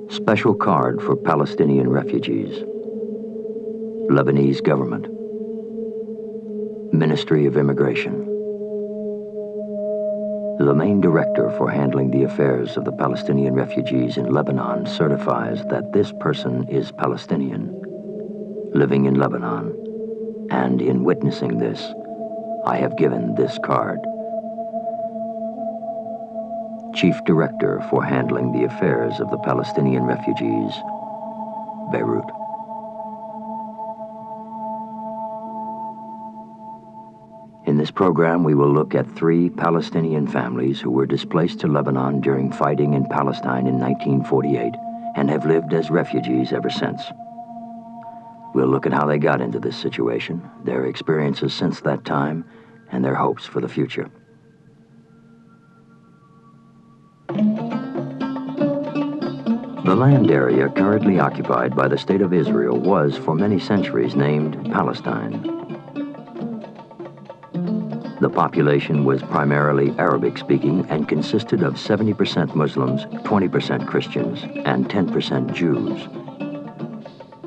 Special card for Palestinian refugees. Lebanese government. Ministry of Immigration. The main director for handling the affairs of the Palestinian refugees in Lebanon certifies that this person is Palestinian, living in Lebanon, and in witnessing this, I have given this card. Chief Director for handling the affairs of the Palestinian refugees, Beirut. In this program, we will look at 3 Palestinian families who were displaced to Lebanon during fighting in Palestine in 1948 and have lived as refugees ever since. We'll look at how they got into this situation, their experiences since that time, and their hopes for the future. The land area currently occupied by the State of Israel was, for many centuries, named Palestine. The population was primarily Arabic-speaking and consisted of 70% Muslims, 20% Christians, and 10% Jews.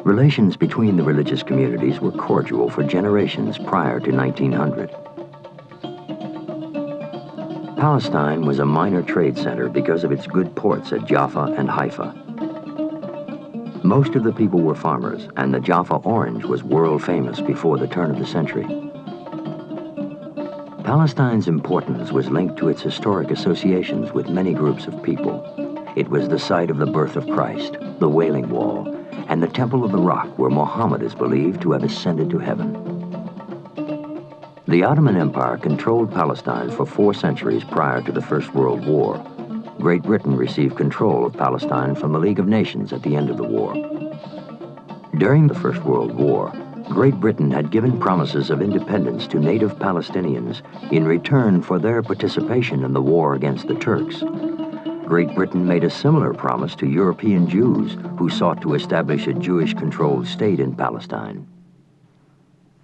Relations between the religious communities were cordial for generations prior to 1900. Palestine was a minor trade center because of its good ports at Jaffa and Haifa. Most of the people were farmers, and the Jaffa orange was world famous before the turn of the century. Palestine's importance was linked to its historic associations with many groups of people. It was the site of the birth of Christ, the Wailing Wall, and the Temple of the Rock, where Muhammad is believed to have ascended to heaven. The Ottoman Empire controlled Palestine for 4 centuries prior to the First World War. Great Britain received control of Palestine from the League of Nations at the end of the war. During the First World War, Great Britain had given promises of independence to native Palestinians in return for their participation in the war against the Turks. Great Britain made a similar promise to European Jews who sought to establish a Jewish-controlled state in Palestine.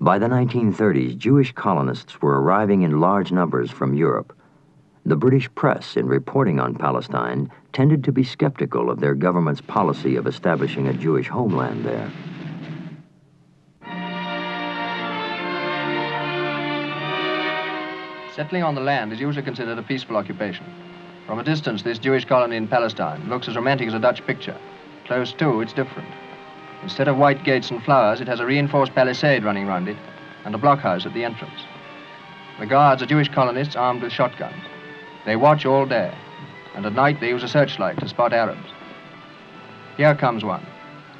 By the 1930s, Jewish colonists were arriving in large numbers from Europe. The British press, in reporting on Palestine, tended to be skeptical of their government's policy of establishing a Jewish homeland there. Settling on the land is usually considered a peaceful occupation. From a distance, this Jewish colony in Palestine looks as romantic as a Dutch picture. Close to, it's different. Instead of white gates and flowers, it has a reinforced palisade running round it and a blockhouse at the entrance. The guards are Jewish colonists armed with shotguns. They watch all day, and at night they use a searchlight to spot Arabs. Here comes one,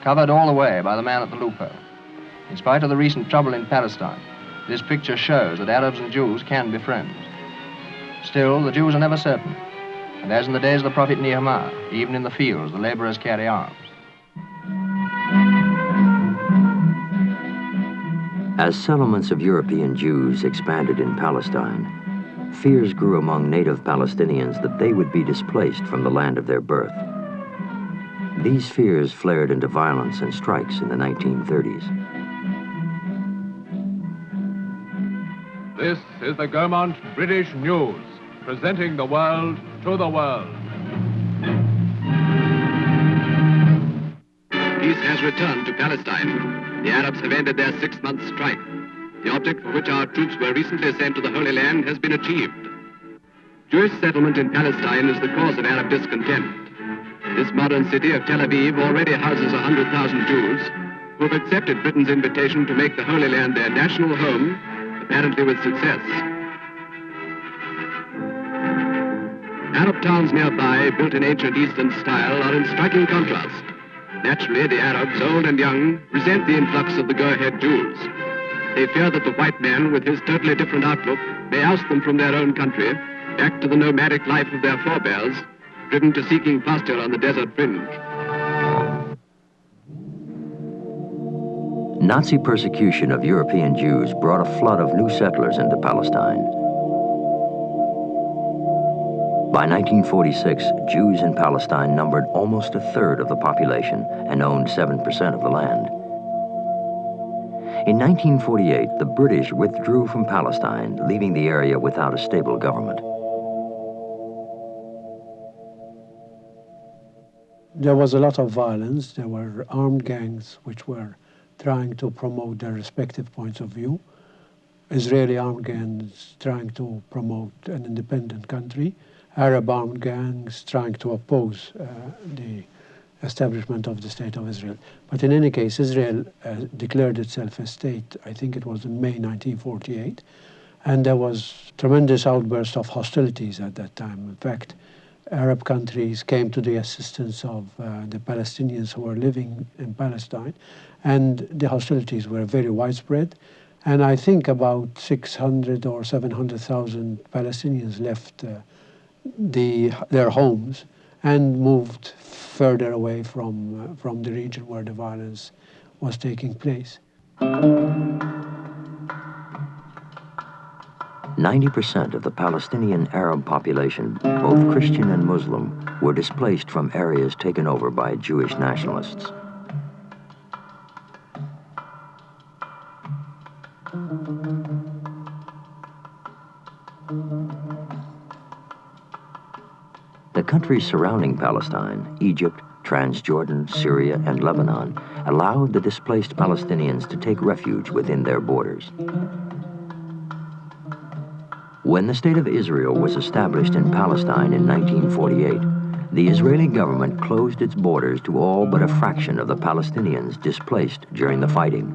covered all the way by the man at the loophole. In spite of the recent trouble in Palestine, this picture shows that Arabs and Jews can be friends. Still, the Jews are never certain, and as in the days of the prophet Nehemiah, even in the fields the laborers carry arms. As settlements of European Jews expanded in Palestine, fears grew among native Palestinians that they would be displaced from the land of their birth. These fears flared into violence and strikes in the 1930s. This is the Gaumont British News, presenting the world to the world. Peace has returned to Palestine. The Arabs have ended their 6-month strike. The object for which our troops were recently sent to the Holy Land has been achieved. Jewish settlement in Palestine is the cause of Arab discontent. This modern city of Tel Aviv already houses 100,000 Jews who have accepted Britain's invitation to make the Holy Land their national home, apparently with success. Arab towns nearby, built in ancient Eastern style, are in striking contrast. Naturally, the Arabs, old and young, resent the influx of the go-ahead Jews. They fear that the white man, with his totally different outlook, may oust them from their own country, back to the nomadic life of their forebears, driven to seeking pasture on the desert fringe. Nazi persecution of European Jews brought a flood of new settlers into Palestine. By 1946, Jews in Palestine numbered almost a third of the population and owned 7% of the land. In 1948, the British withdrew from Palestine, leaving the area without a stable government. There was a lot of violence. There were armed gangs which were trying to promote their respective points of view. Israeli armed gangs trying to promote an independent country. Arab armed gangs trying to oppose the establishment of the State of Israel. But in any case, Israel declared itself a state, I think it was in May 1948, and there was tremendous outburst of hostilities at that time. In fact, Arab countries came to the assistance of the Palestinians who were living in Palestine, and the hostilities were very widespread. And I think about 600 or 700,000 Palestinians left their homes and moved further away from the region where the violence was taking place. 90% of the Palestinian Arab population, both Christian and Muslim, were displaced from areas taken over by Jewish nationalists. The countries surrounding Palestine, Egypt, Transjordan, Syria, and Lebanon, allowed the displaced Palestinians to take refuge within their borders. When the State of Israel was established in Palestine in 1948, the Israeli government closed its borders to all but a fraction of the Palestinians displaced during the fighting.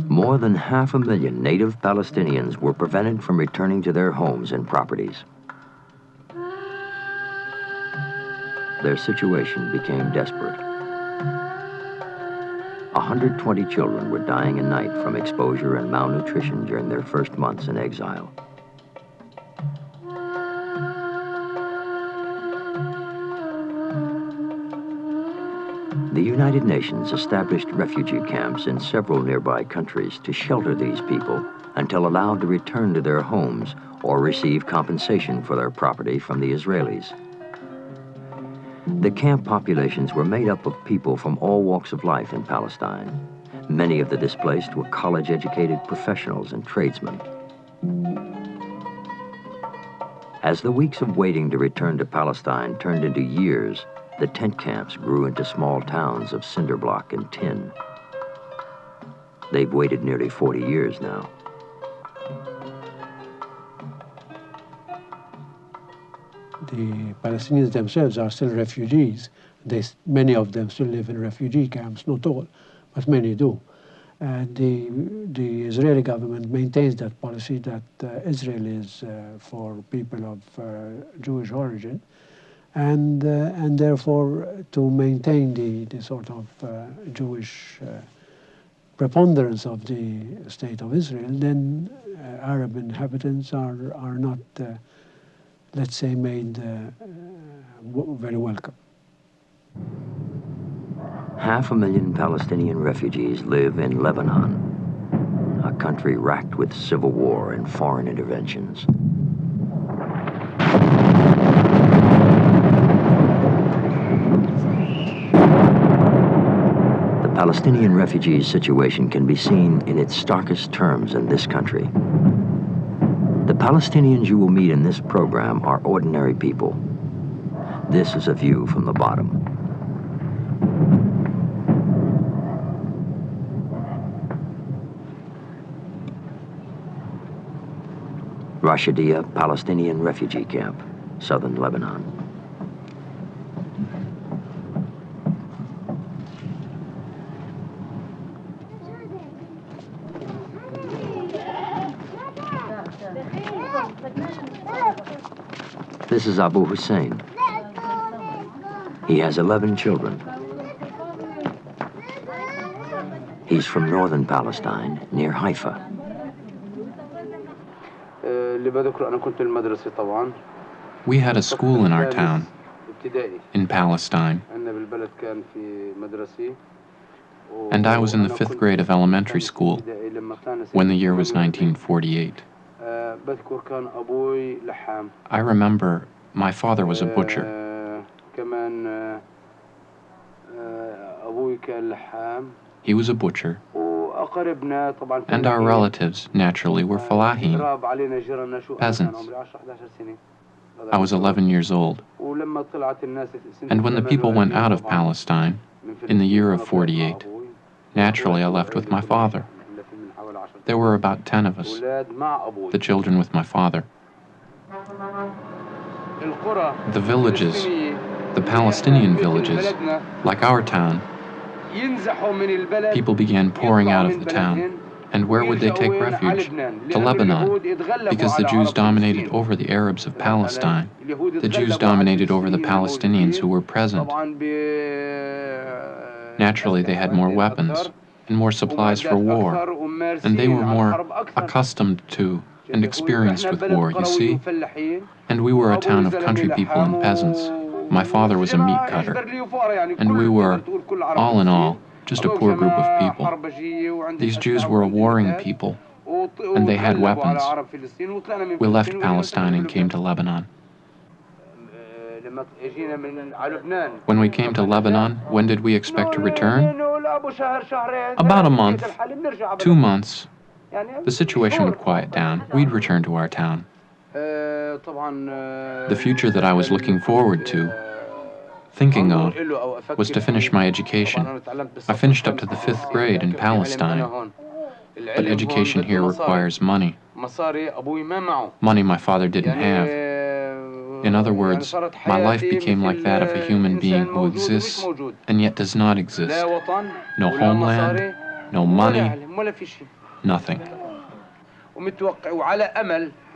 More than 500,000 native Palestinians were prevented from returning to their homes and properties. Their situation became desperate. 120 children were dying a night from exposure and malnutrition during their first months in exile. The United Nations established refugee camps in several nearby countries to shelter these people until allowed to return to their homes or receive compensation for their property from the Israelis. The camp populations were made up of people from all walks of life in Palestine. Many of the displaced were college-educated professionals and tradesmen. As the weeks of waiting to return to Palestine turned into years, the tent camps grew into small towns of cinder block and tin. They've waited nearly 40 years now. The Palestinians themselves are still refugees. Many of them still live in refugee camps, not all, but many do. The Israeli government maintains that policy that Israel is for people of Jewish origin, and therefore to maintain the sort of Jewish preponderance of the State of Israel, then Arab inhabitants are not let's say, made very welcome. 500,000 Palestinian refugees live in Lebanon, a country racked with civil war and foreign interventions. The Palestinian refugees' situation can be seen in its starkest terms in this country. The Palestinians you will meet in this program are ordinary people. This is a view from the bottom. Rashidiyah Palestinian Refugee Camp, southern Lebanon. This is Abu Hussein. He has 11 children. He's from northern Palestine, near Haifa. We had a school in our town, in Palestine, and I was in the 5th grade of elementary school when the year was 1948. I remember my father was a butcher. He was a butcher, and our relatives, naturally, were falahin, peasants. I was 11 years old. And when the people went out of Palestine, in the year of 48, naturally I left with my father. There were about 10 of us, the children with my father. The villages, the Palestinian villages, like our town, people began pouring out of the town. And where would they take refuge? To Lebanon, because the Jews dominated over the Arabs of Palestine. The Jews dominated over the Palestinians who were present. Naturally, they had more weapons and more supplies for war, and they were more accustomed to and experienced with war, you see? And we were a town of country people and peasants. My father was a meat cutter, and we were, all in all, just a poor group of people. These Jews were a warring people, and they had weapons. We left Palestine and came to Lebanon. When we came to Lebanon, when did we expect to return? About a month, 2 months. The situation would quiet down. We'd return to our town. The future that I was looking forward to, thinking of, was to finish my education. I finished up to the 5th grade in Palestine. But education here requires money. Money my father didn't have. In other words, my life became like that of a human being who exists and yet does not exist. No homeland, no money, nothing.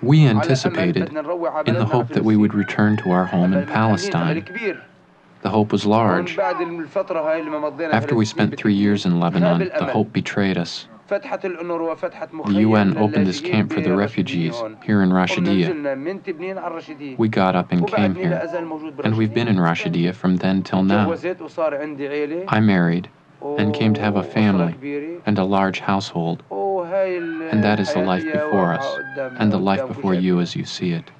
We anticipated, in the hope that we would return to our home in Palestine. The hope was large. After we spent 3 years in Lebanon, the hope betrayed us. The UN opened this camp for the refugees here in Rashidiyah. We got up and came here, and we've been in Rashidiyah from then till now. I married and came to have a family and a large household, and that is the life before us, and the life before you as you see it.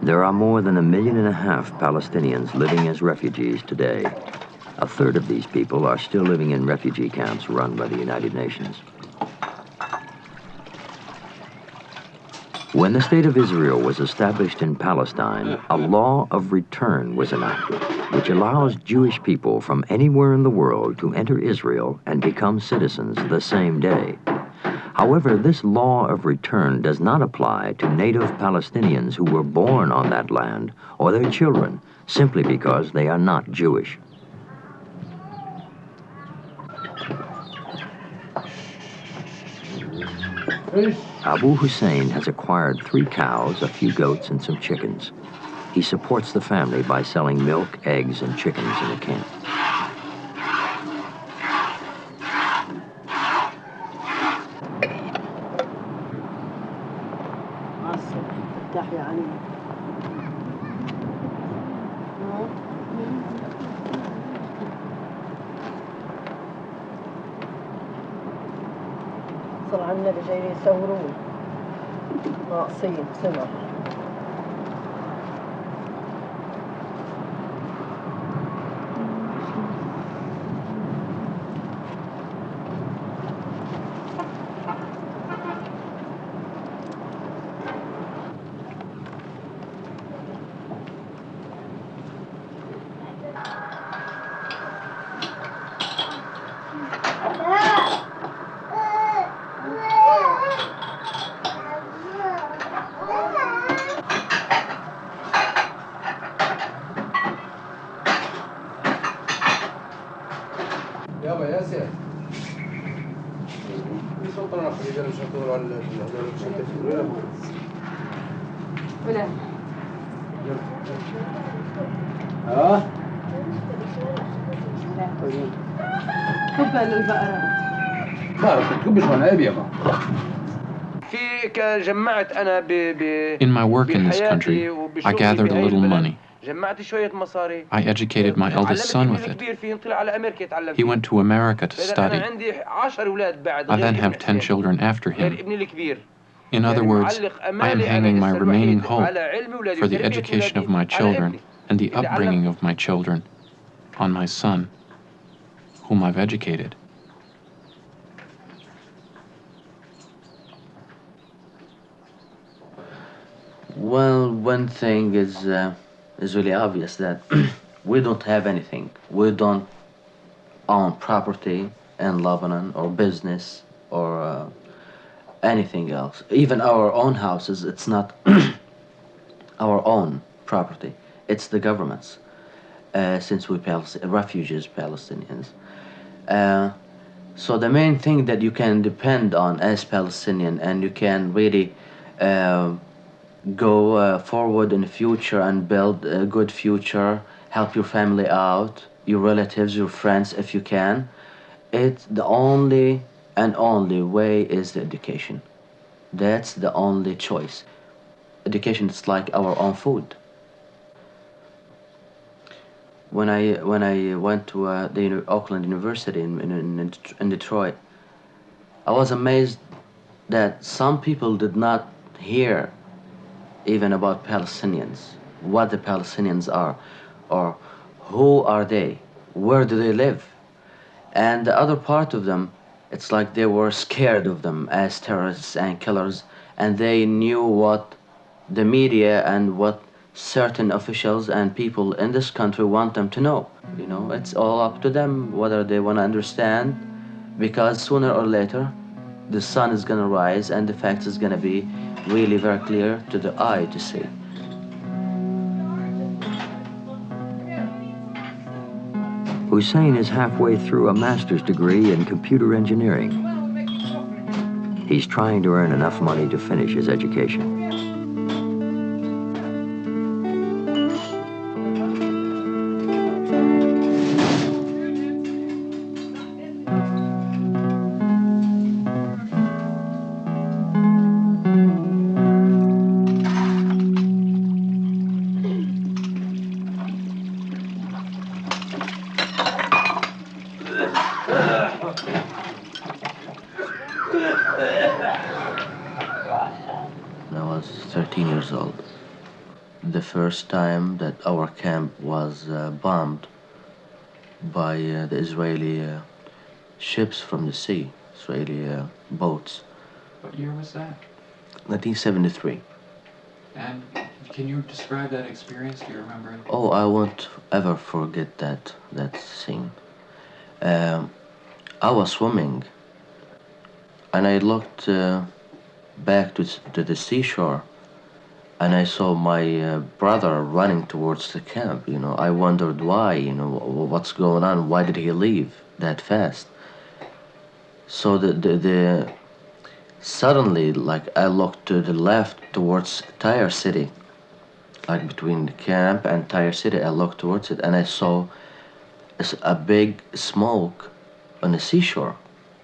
There are more than 1.5 million Palestinians living as refugees today. A third of these people are still living in refugee camps run by the United Nations. When the State of Israel was established in Palestine, a law of return was enacted, which allows Jewish people from anywhere in the world to enter Israel and become citizens the same day. However, this law of return does not apply to native Palestinians who were born on that land or their children, simply because they are not Jewish. Abu Hussein has acquired 3 cows, a few goats, and some chickens. He supports the family by selling milk, eggs, and chickens in the camp. صار عندنا جايين يصورون ناقصين سمع In my work in this country, I gathered a little money. I educated my eldest son with it. He went to America to study. I then have 10 children after him. In other words, I am hanging my remaining hope for the education of my children and the upbringing of my children on my son, whom I've educated. Well, one thing is really obvious, that we don't have anything. We don't own property in Lebanon or business or anything else. Even our own houses, it's not our own property. It's the government's, since we refugees, Palestinians. So the main thing that you can depend on as Palestinian, and you can really go forward in the future and build a good future, help your family out, your relatives, your friends if you can. It's the only and only way is the education. That's the only choice. Education is like our own food. When I went to the Auckland University in Detroit, I was amazed that some people did not hear even about Palestinians, what the Palestinians are, or who are they, where do they live. And the other part of them, it's like they were scared of them as terrorists and killers, and they knew what the media and what certain officials and people in this country want them to know. You know, it's all up to them whether they want to understand, because sooner or later the sun is going to rise and the fact is going to be really very clear to the eye to see. Hussein is halfway through a master's degree in computer engineering. He's trying to earn enough money to finish his education. I was 13 years old. The first time that our camp was bombed by the Israeli ships from the sea, Israeli boats. What year was that? 1973. And can you describe that experience? Do you remember it? Oh, I won't ever forget that scene. I was swimming, and I looked back to the seashore, and I saw my brother running towards the camp. You know, I wondered why. You know, what's going on? Why did he leave that fast? So the suddenly, like, I looked to the left towards Tyre City, like between the camp and Tyre City. I looked towards it, and I saw a big smoke on the seashore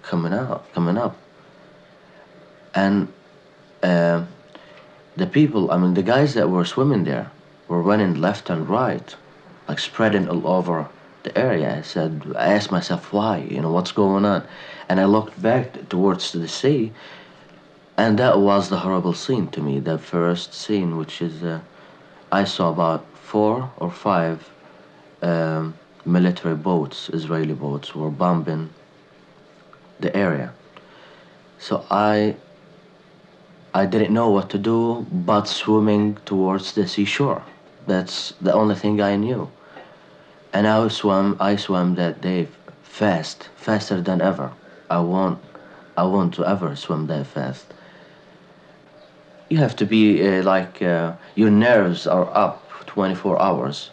coming up, and the people, I mean, the guys that were swimming there were running left and right, like spreading all over the area. I asked myself, why? You know, what's going on? And I looked back towards the sea, and that was the horrible scene to me, the first scene, which is, I saw about 4 or 5 military boats, Israeli boats, were bombing the area. So I didn't know what to do but swimming towards the seashore. That's the only thing I knew. And I swam that day faster than ever. I want to ever swim that fast. You have to be your nerves are up 24 hours.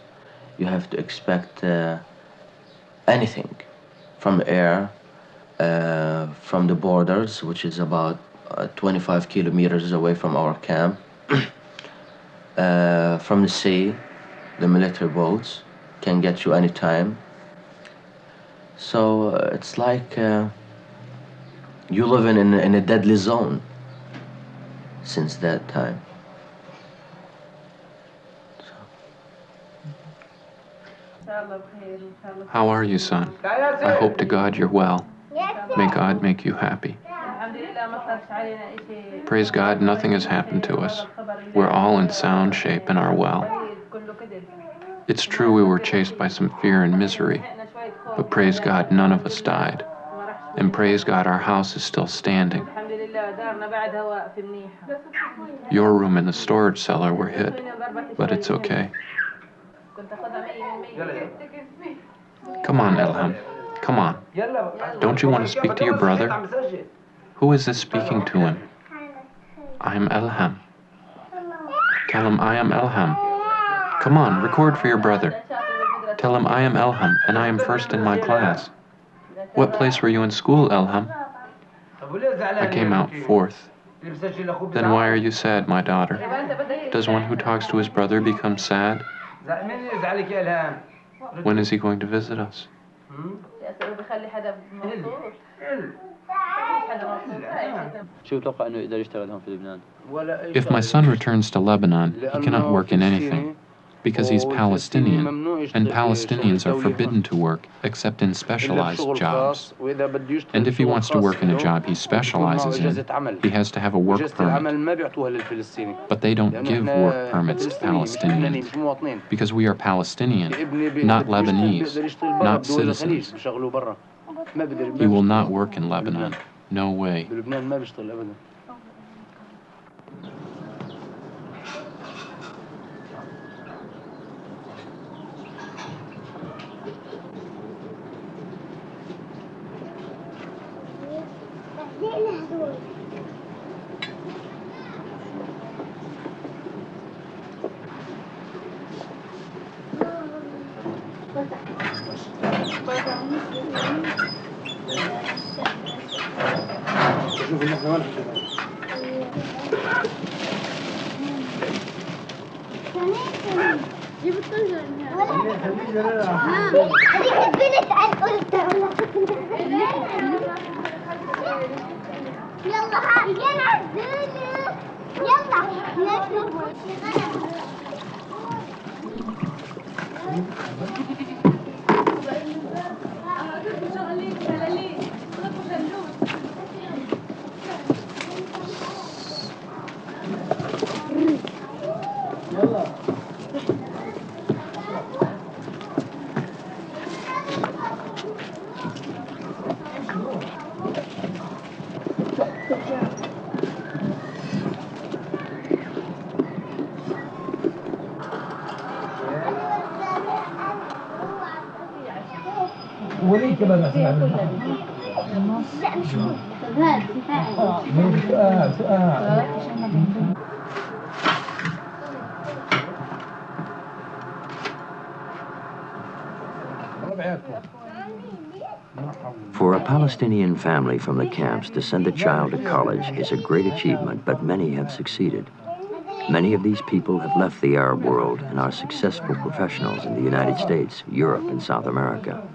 You have to expect anything from the air, from the borders, which is about 25 kilometers away from our camp, from the sea. The military boats can get you anytime. So it's like you live in a deadly zone. since that time. How are you, son? I hope to God you're well. May God make you happy. Praise God, nothing has happened to us. We're all in sound shape and are well. It's true we were chased by some fear and misery, but praise God, none of us died. And praise God, our house is still standing. Your room and the storage cellar were hit, but it's okay. Come on, Elham. Come on. Don't you want to speak to your brother? Who is this speaking to him? I am Elham. Tell him I am Elham. Come on, record for your brother. Tell him I am Elham, and I am first in my class. What place were you in school, Elham? I came out fourth. Then why are you sad, my daughter? Does one who talks to his brother become sad? When is he going to visit us? If my son returns to Lebanon, he cannot work in anything, because he's Palestinian, and Palestinians are forbidden to work except in specialized jobs. And if he wants to work in a job he specializes in, he has to have a work permit. But they don't give work permits to Palestinians, because we are Palestinian, not Lebanese, not citizens. He will not work in Lebanon. No way. For a Palestinian family from the camps to send a child to college is a great achievement, but many have succeeded. Many of these people have left the Arab world and are successful professionals in the United States, Europe, and South America.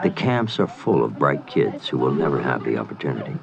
The camps are full of bright kids who will never have the opportunity.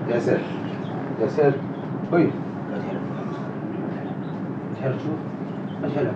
ياسر ياسر وي تحرك شوف ايش هلا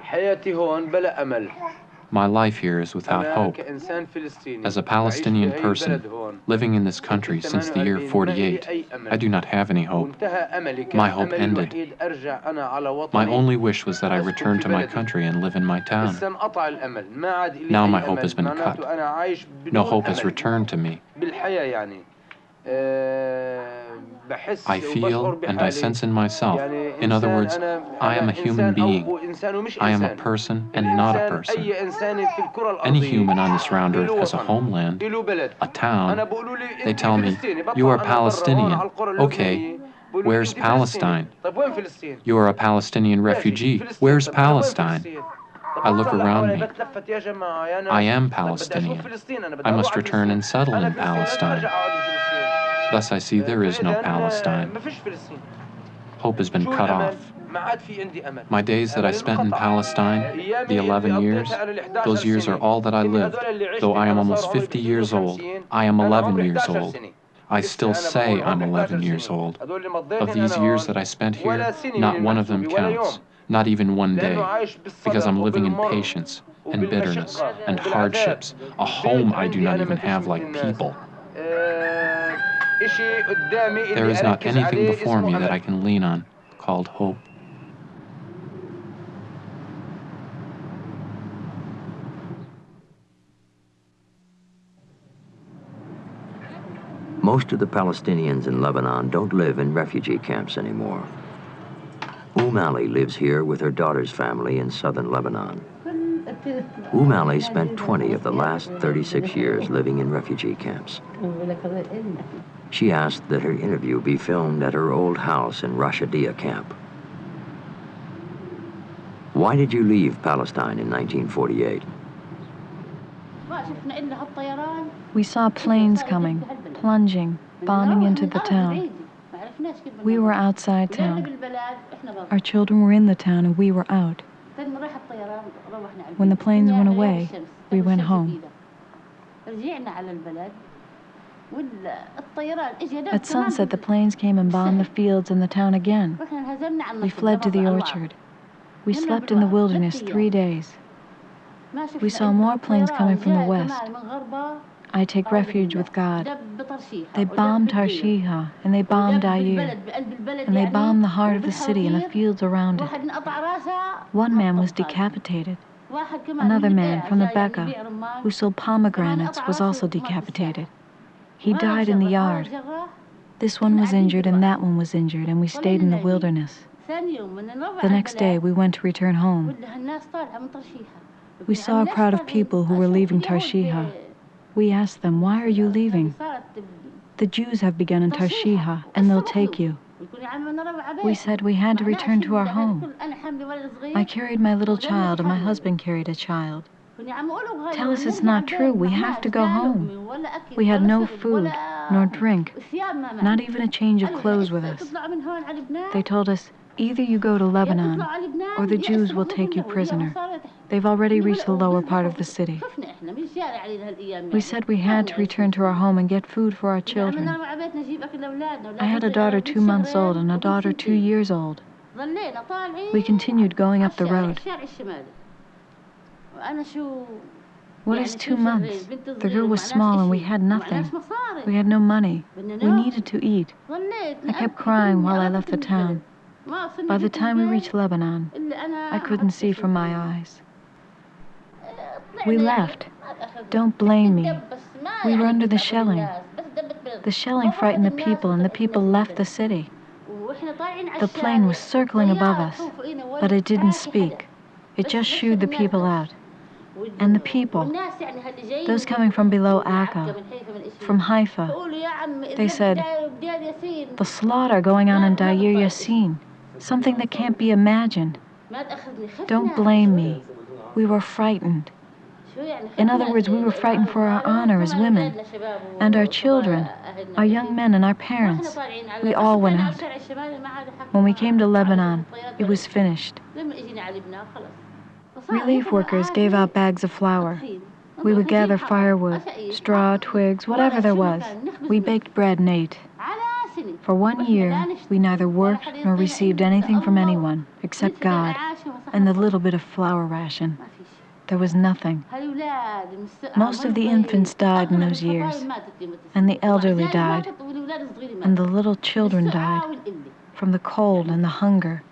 حياتي هون بلا أمل. My life here is without hope. As a Palestinian person living in this country since the year 48, I do not have any hope. My hope ended. My only wish was that I return to my country and live in my town. Now my hope has been cut. No hope has returned to me. I feel and I sense in myself, in other words, I am a human being. I am a person and not a person. Any human on this round earth has a homeland, a town. They tell me, you are Palestinian. Okay, where's Palestine? You are a Palestinian refugee. Where's Palestine? I look around me. I am Palestinian. I must return and settle in Palestine. Thus I see there is no Palestine. Hope has been cut off. My days that I spent in Palestine, the 11 years, those years are all that I lived. Though I am almost 50 years old, I am 11 years old. I still say I'm 11 years old. Of these years that I spent here, not one of them counts, not even one day, because I'm living in patience and bitterness and hardships, a home I do not even have like people. There is not anything before me that I can lean on, called hope. Most of the Palestinians in Lebanon don't live in refugee camps anymore. Ali lives here with her daughter's family in southern Lebanon. Ali spent 20 of the last 36 years living in refugee camps. She asked that her interview be filmed at her old house in Rashidiya camp. Why did you leave Palestine in 1948? We saw planes coming, plunging, bombing into the town. We were outside town. Our children were in the town and we were out. When the planes went away, we went home. At sunset, the planes came and bombed the fields and the town again. We fled to the orchard. We slept in the wilderness 3 days. We saw more planes coming from the west. I take refuge with God. They bombed Tarshiha, and they bombed Ayir, and they bombed the heart of the city and the fields around it. One man was decapitated. Another man from the Becca, who sold pomegranates, was also decapitated. He died in the yard. This one was injured and that one was injured, and we stayed in the wilderness. The next day, we went to return home. We saw a crowd of people who were leaving Tarshiha. We asked them, why are you leaving? The Jews have begun in Tarshiha, and they'll take you. We said we had to return to our home. I carried my little child, and my husband carried a child. Tell us it's not true. We have to go home. We had no food, nor drink, not even a change of clothes with us. They told us, either you go to Lebanon, or the Jews will take you prisoner. They've already reached the lower part of the city. We said we had to return to our home and get food for our children. I had a daughter 2 months old and a daughter 2 years old. We continued going up the road. What is 2 months? The girl was small and we had nothing. We had no money. We needed to eat. I kept crying while I left the town. By the time we reached Lebanon, I couldn't see from my eyes. We left. Don't blame me. We were under the shelling. The shelling frightened the people, and the people left the city. The plane was circling above us, but it didn't speak. It just shooed the people out. And the people, those coming from below Akka, from Haifa, they said, the slaughter going on in Deir Yassin, something that can't be imagined. Don't blame me. We were frightened. In other words, we were frightened for our honor as women, and our children, our young men and our parents. We all went out. When we came to Lebanon, it was finished. Relief workers gave out bags of flour. We would gather firewood, straw, twigs, whatever there was. We baked bread and ate. For 1 year, we neither worked nor received anything from anyone except God and the little bit of flour ration. There was nothing. Most of the infants died in those years, and the elderly died, and the little children died from the cold and the hunger.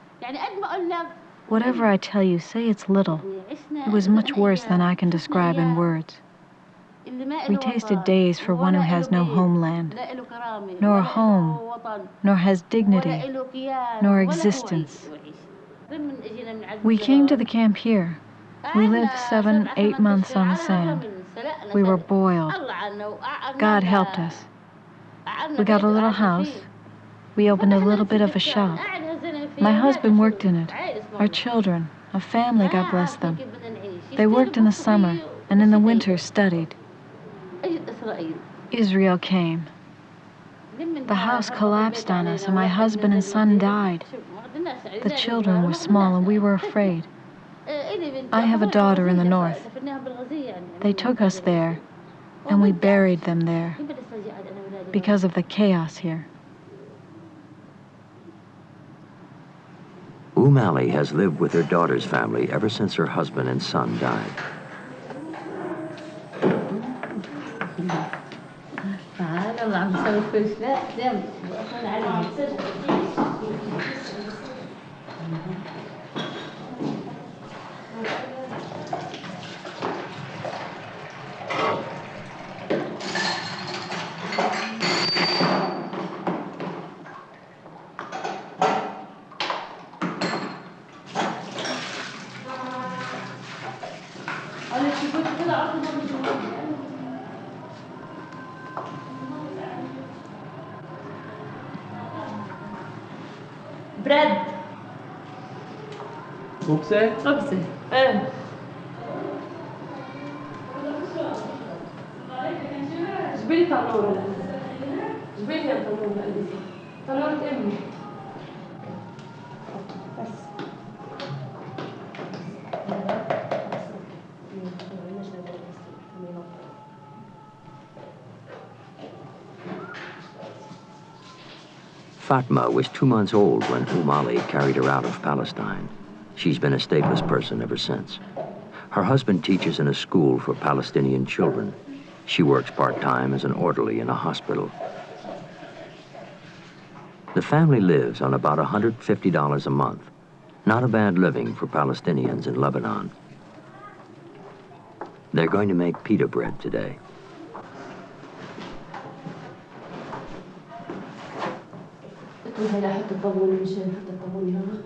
Whatever I tell you, say it's little. It was much worse than I can describe in words. We tasted days for one who has no homeland, nor a home, nor has dignity, nor existence. We came to the camp here. We lived 7, 8 months on the sand. We were boiled. God helped us. We got a little house. We opened a little bit of a shop. My husband worked in it. Our children, a family, God bless them. They worked in the summer and in the winter studied. Israel came. The house collapsed on us and my husband and son died. The children were small and we were afraid. I have a daughter in the north. They took us there, and we buried them there because of the chaos here. Ali has lived with her daughter's family ever since her husband and son died. براد خبزة؟ خبزة ايه جبلي طنورة لا جبلي طنورة قلبي طنورة امي بس Fatma was 2 months old when Ali carried her out of Palestine. She's been a stateless person ever since. Her husband teaches in a school for Palestinian children. She works part-time as an orderly in a hospital. The family lives on about $150 a month. Not a bad living for Palestinians in Lebanon. They're going to make pita bread today. هلا حط الطابون مشان حط الطابون هنا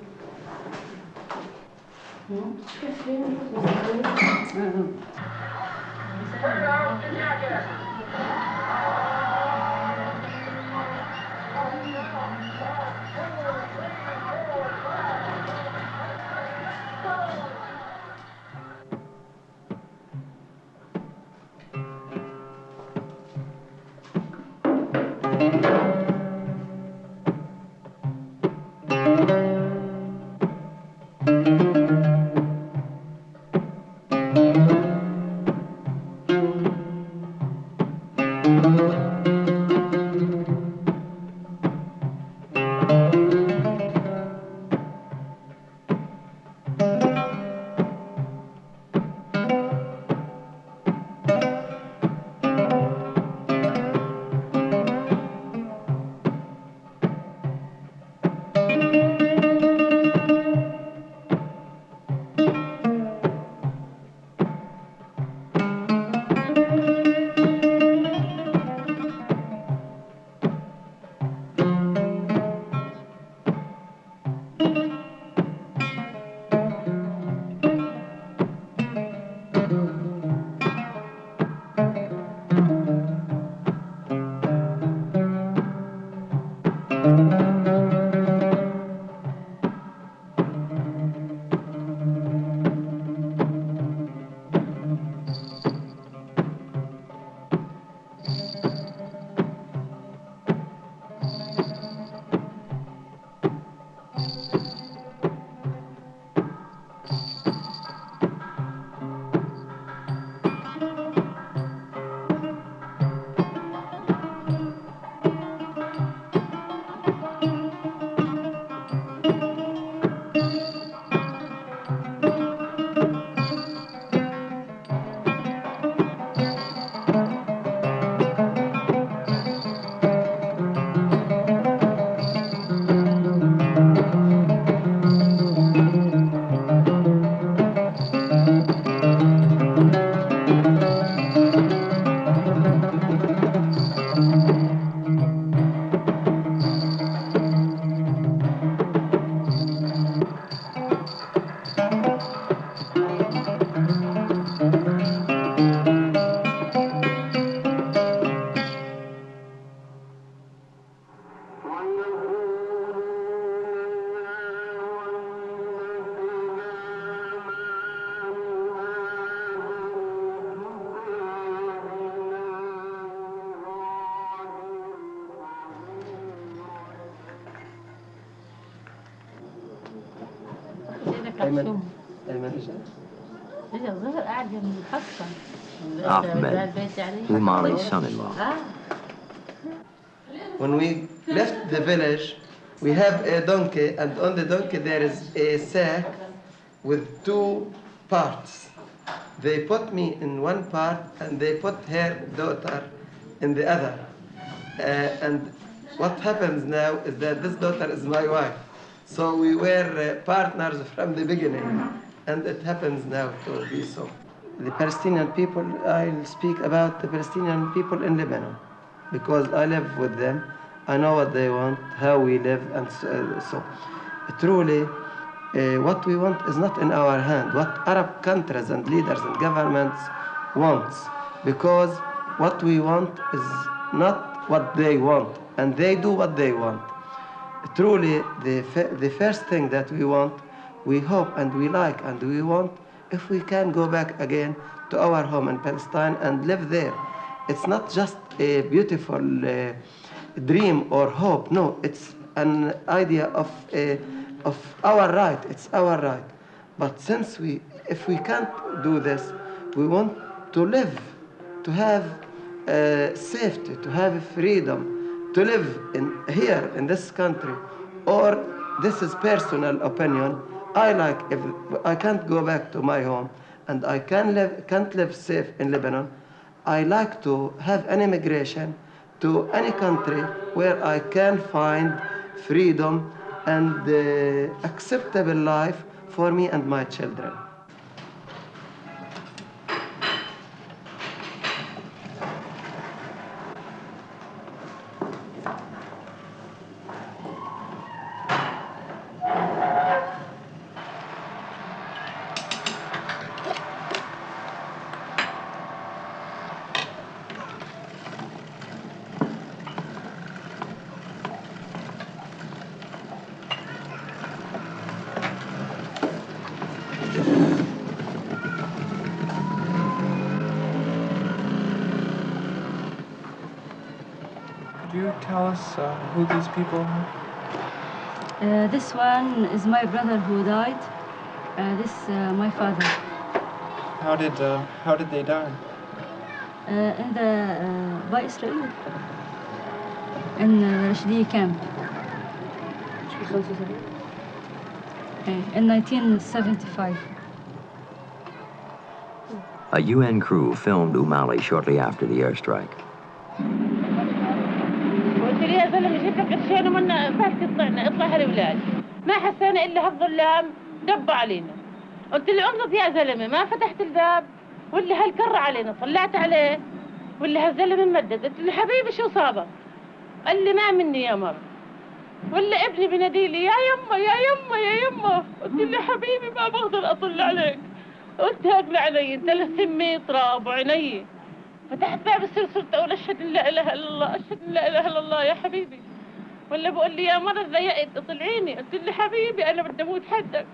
Ahmed, Umali's son-in-law. When we left the village, we have a donkey, and on the donkey there is a sack with two parts. They put me in one part, and they put her daughter in the other. And what happens now is that this daughter is my wife. So we were partners from the beginning, and it happens now to be so. The Palestinian people, I'll speak about the Palestinian people in Lebanon, because I live with them. I know what they want, how we live, and so. Truly, what we want is not in our hand. What Arab countries and leaders and governments want, because what we want is not what they want, and they do what they want. Truly, the first thing that we want, we hope and we like and we want, if we can go back again to our home in Palestine and live there. It's not just a beautiful dream or hope. No, it's an idea of our right. It's our right. But if we can't do this, we want to live, to have safety, to have freedom, to live here in this country. Or this is personal opinion. I like, if I can't go back to my home and I can't live safe in Lebanon, I like to have an immigration to any country where I can find freedom and acceptable life for me and my children. Could you tell us who these people are? This one is my brother who died. This my father. How did they die? In the by Israel. In the refugee camp. In 1975. A UN crew filmed Umali shortly after the airstrike. قلت لي يا زلمه جيب لك قرشين ومنا فاتك طلعنا اطلع هالولاد ما حسينا الا هالظلام دب علينا قلت له انقض يا زلمه ما فتحت الباب ولا هالكر علينا طلعت عليه ولا هالزلمه ممدد قلت له حبيبي شو صابك قال لي ما مني يا مر ولا ابني بنادي لي يا يمه يا يمه يا يمه قلت له حبيبي ما بقدر اطل عليك قلت هاقل علي انت لسمي تراب وعيني فتحت باب السر صرت اقول اشهد ان لا اله الا الله اشهد ان لا اله الا الله يا حبيبي ولا بقول لي يا مره ضيقت طلعيني قلت له حبيبي انا بدي اموت حدك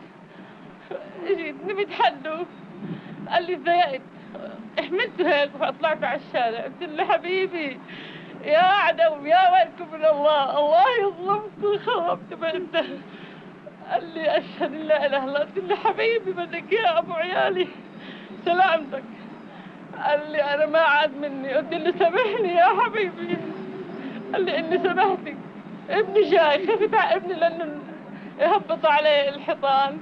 اجيت نمت حده قال لي ضيقت احملته هيك وطلعت على الشارع قلت له حبيبي يا عدو يا ويلكم من الله الله يظلمكم خربت بيته قال لي اشهد ان لا اله الا الله قلت له حبيبي بدك يا ابو عيالي سلامتك قال لي انا ما عاد مني قلت له سامحني يا حبيبي قال لي اني سامحتك ابني جاي خفت على ابني لانه يهبط عليه الحيطان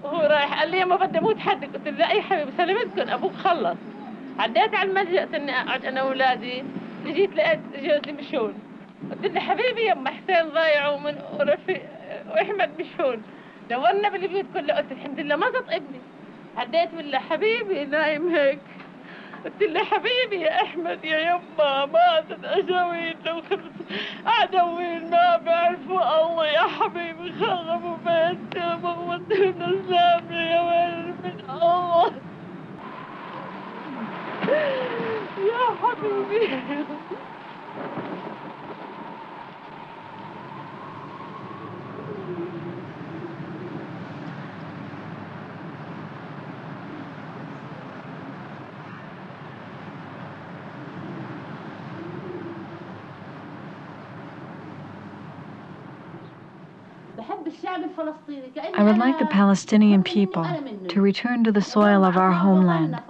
وهو رايح قال لي ما بدي اموت حدك قلت له لا يا حبيبي سلامتكم ابوك خلص عديت على الملجأ اني اقعد انا واولادي جيت لقيت جوزي مشون قلت له حبيبي يما حسين ضايع ورفيق واحمد مشون دورنا بالبيوت كلها قلت الحمد لله ما زط ابني عديت بالله حبيبي نايم هيك قلت له حبيبي يا احمد يا يما ما زد اجاويل لو عدوين ما بعرفوا الله يا حبيبي خربوا بيتي وموتوا من الزامل يا ويل من الله يا حبيبي I would like the Palestinian people to return to the soil of our homeland,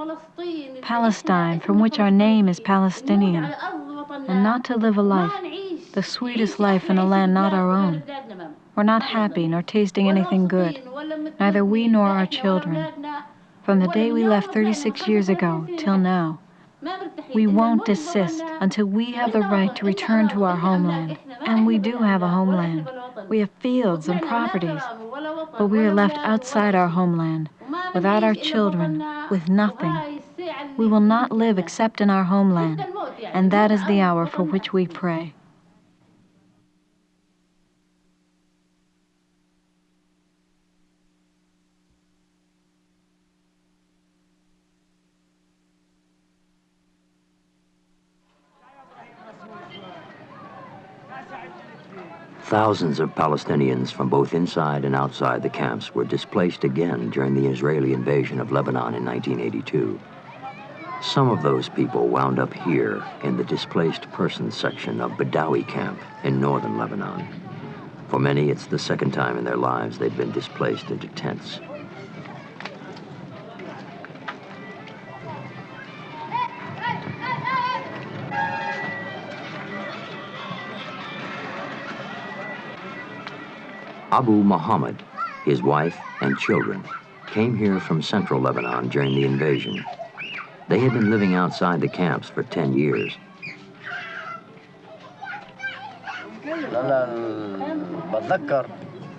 Palestine, from which our name is Palestinian, and not to live a life, the sweetest life in a land not our own. We're not happy nor tasting anything good, neither we nor our children. From the day we left 36 years ago till now, we won't desist until we have the right to return to our homeland. And we do have a homeland. We have fields and properties, but we are left outside our homeland, without our children, with nothing. We will not live except in our homeland, and that is the hour for which we pray. Thousands of Palestinians from both inside and outside the camps were displaced again during the Israeli invasion of Lebanon in 1982. Some of those people wound up here in the displaced persons section of Badawi camp in northern Lebanon. For many, it's the second time in their lives they'd been displaced into tents. Abu Muhammad, his wife, and children came here from central Lebanon during the invasion. They had been living outside the camps for 10 years.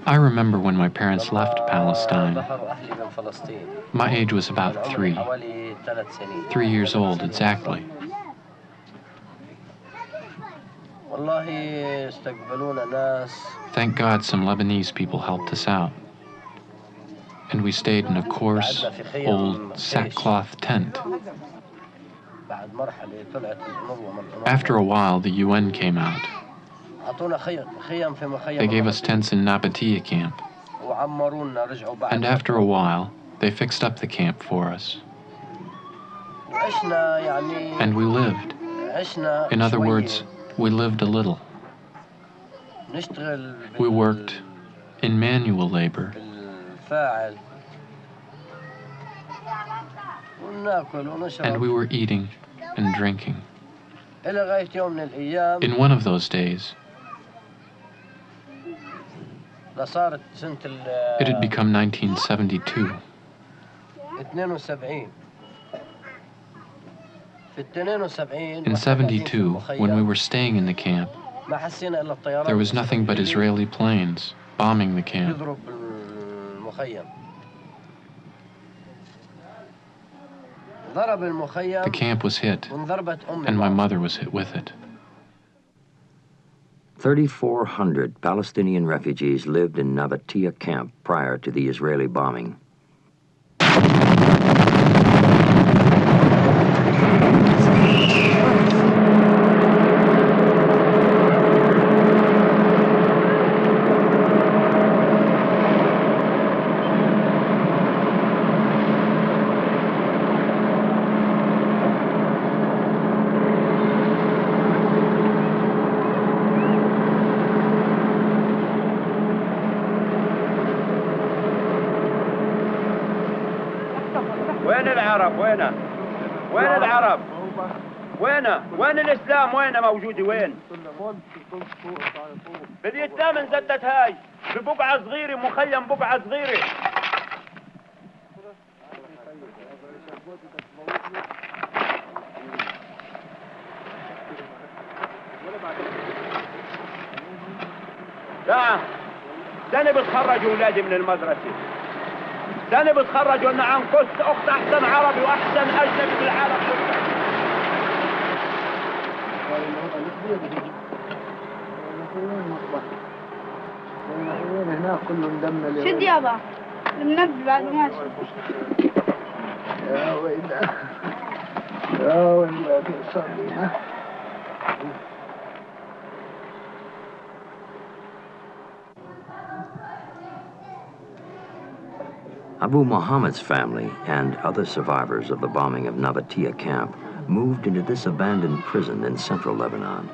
I remember when my parents left Palestine. My age was about 3 years old exactly. Thank God some Lebanese people helped us out. And we stayed in a coarse, old sackcloth tent. After a while, the UN came out. They gave us tents in Nabatea camp. And after a while, they fixed up the camp for us. And we lived. In other words, we lived a little. We worked in manual labor. And we were eating and drinking. In one of those days, it had become 1972. In 72, when we were staying in the camp, there was nothing but Israeli planes bombing the camp. The camp was hit, and my mother was hit with it. 3,400 Palestinian refugees lived in Nabatea camp prior to the Israeli bombing. وين الإسلام وين موجود وين؟ بالإسلام انزدت هاي ببقعة صغيرة مخيم بقعة صغيرة. لا سنة بتخرجوا أولادي من المدرسة. سنة بتخرجوا لنا عن قدس أخت أحسن عربي وأحسن أجنبي في العالم كله. شد يابا المنبه بعد ماشي يا ويلي يا ويلي صلينا. Abu Muhammad's family and other survivors of the bombing of Nabatea camp moved into this abandoned prison in central Lebanon.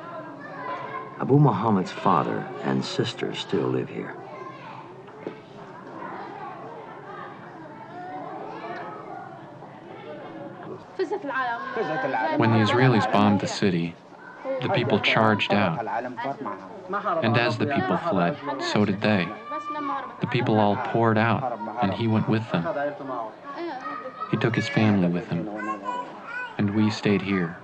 Abu Muhammad's father and sister still live here. When the Israelis bombed the city, the people charged out. And as the people fled, so did they. The people all poured out, and he went with them. He took his family with him, and we stayed here.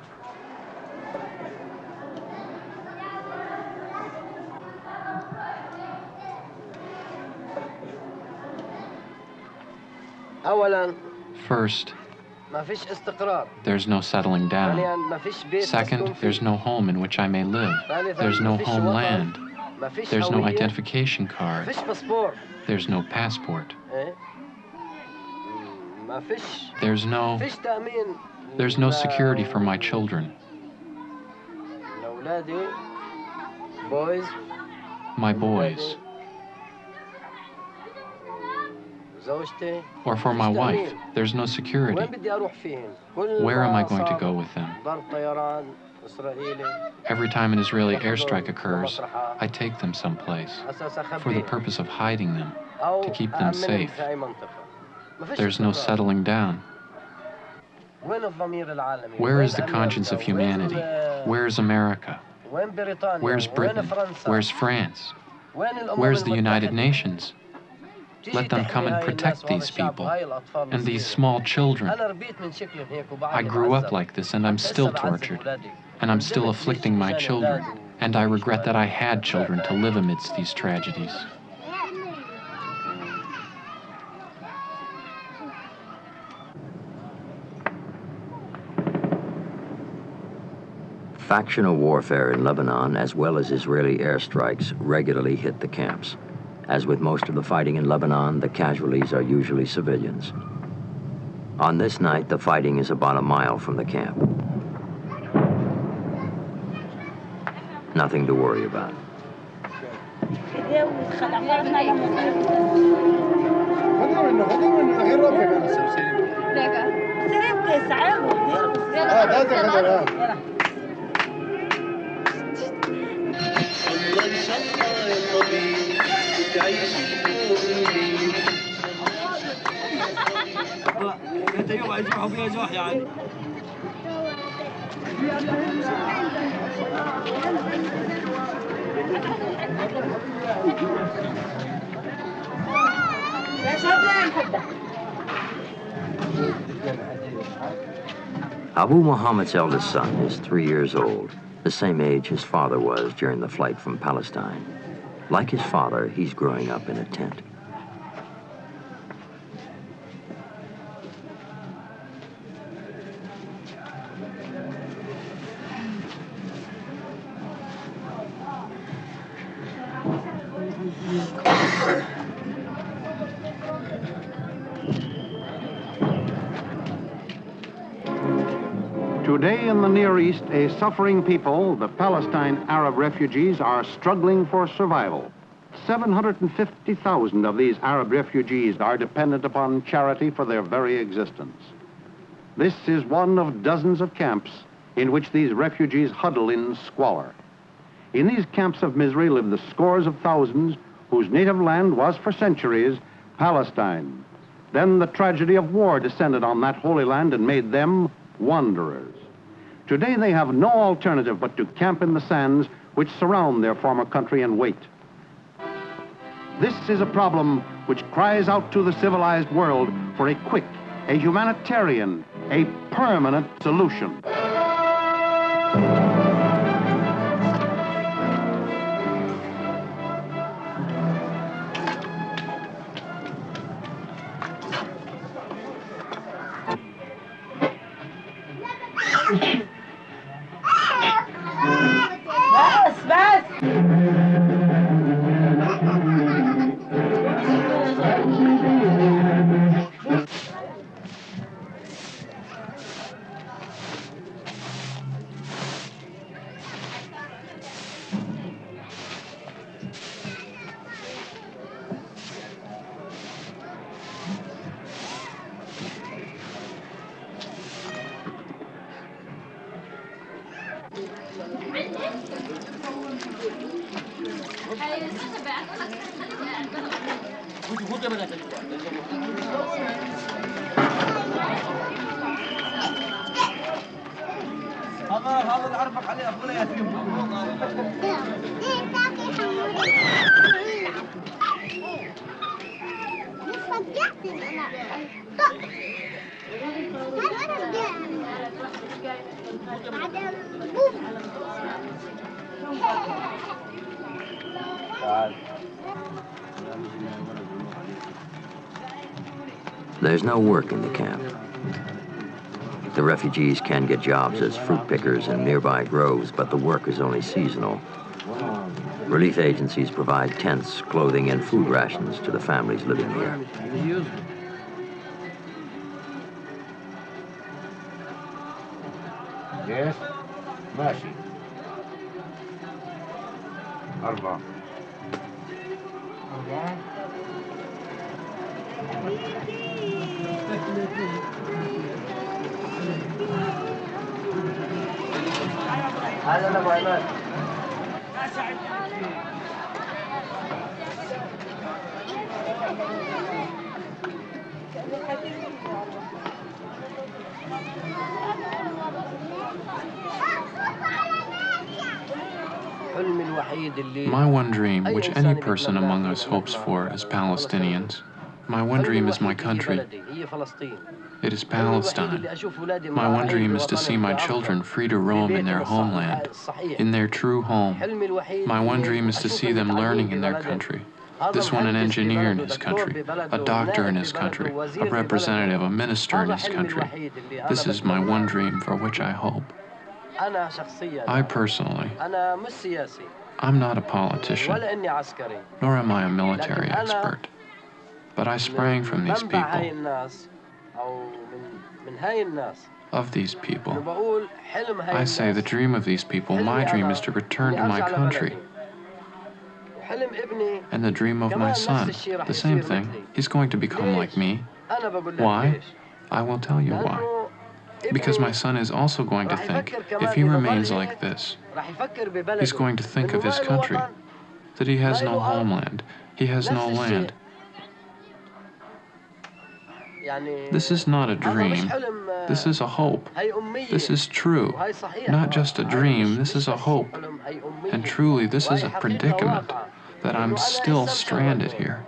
First, there's no settling down. Second, there's no home in which I may live. There's no homeland. There's no identification card. There's no passport. There's no security for my children. My boys. Or for my wife, there's no security. Where am I going to go with them? Every time an Israeli airstrike occurs, I take them someplace for the purpose of hiding them, to keep them safe. There's no settling down. Where is the conscience of humanity? Where's America? Where's Britain? Where's France? Where's the United Nations? Let them come and protect these people and these small children. I grew up like this, and I'm still tortured, and I'm still afflicting my children, and I regret that I had children to live amidst these tragedies. Factional warfare in Lebanon, as well as Israeli airstrikes, regularly hit the camps. As with most of the fighting in Lebanon, the casualties are usually civilians. On this night, the fighting is about a mile from the camp. Nothing to worry about. Abu Muhammad's eldest son is 3 years old, the same age his father was during the flight from Palestine. Like his father, he's growing up in a tent. Today in the Near East, a suffering people, the Palestine Arab refugees, are struggling for survival. 750,000 of these Arab refugees are dependent upon charity for their very existence. This is one of dozens of camps in which these refugees huddle in squalor. In these camps of misery live the scores of thousands whose native land was for centuries Palestine. Then the tragedy of war descended on that holy land and made them wanderers. Today they have no alternative but to camp in the sands which surround their former country and wait. This is a problem which cries out to the civilized world for a quick, a humanitarian, a permanent solution. There's no work in the camp. The refugees can get jobs as fruit pickers in nearby groves, but the work is only seasonal. Relief agencies provide tents, clothing, and food rations to the families living here. Yes, ماشي. 4. هذا أبو عماد. My one dream, which any person among us hopes for as Palestinians, my one dream is my country. It is Palestine. My one dream is to see my children free to roam in their homeland, in their true home. My one dream is to see them learning in their country. This one an engineer in his country, a doctor in his country, a representative, a minister in his country. This is my one dream for which I hope. I personally, I'm not a politician, nor am I a military expert, but I sprang from these people, of these people. I say the dream of these people, my dream is to return to my country. And the dream of my son, the same thing, he's going to become like me. Why? I will tell you why. Because my son is also going to think, if he remains like this, he's going to think of his country, that he has no homeland, he has no land. This is not a dream, this is a hope. This is true, not just a dream, this is a hope. And truly, this is a predicament, that I'm still stranded here.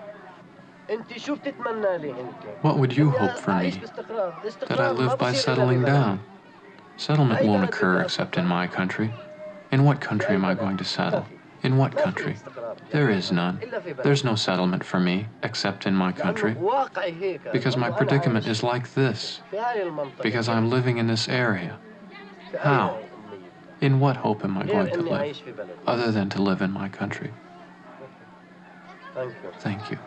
What would you hope for me? That I live by settling down. Settlement won't occur except in my country. In what country am I going to settle? In what country? There is none. There's no settlement for me except in my country. Because my predicament is like this. Because I'm living in this area. How? In what hope am I going to live, other than to live in my country? Thank you.